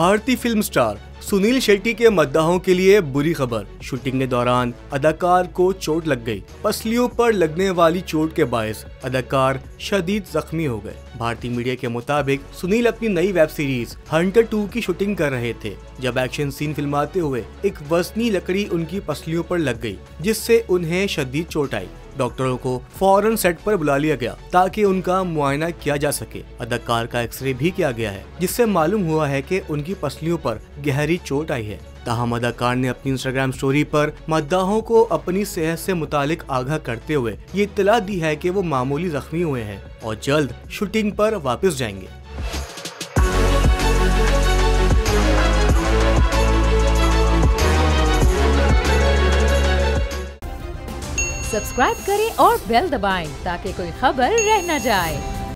भारतीय film star Sunil Shetty के मद्दाहों के लिए बुरी खबर। शूटिंग के दौरान अदाकार को चोट लग गई। पसलियों पर लगने वाली चोट के बायस अदाकार शदीद जख्मी हो गए। भारतीय मीडिया के मुताबिक सुनील अपनी नई वेब सीरीज हंटर 2 की शूटिंग कर रहे थे जब एक्शन सीन फिल्माते हुए एक वजनी लकड़ी उनकी पसलियों पर लग गई, जिससे उन्हें शदीद चोट आई। डॉक्टरों को फौरन सेट पर बुला लिया गया ताकि उनका मुआयना किया जा सके। अदाकार का एक्सरे भी किया गया है, जिससे मालूम हुआ है कि उनकी पसलियों पर गहरी चोट आई है। ताहम अदाकार ने अपनी इंस्टाग्राम स्टोरी पर मद्दाहों को अपनी सेहत से मुतालिक आगाह करते हुए ये इत्तला दी है कि वो मामूली जख्मी हुए हैं और जल्द शूटिंग पर वापस जाएंगे। सब्सक्राइब करें और बेल दबाएं ताकि कोई खबर रह न जाए।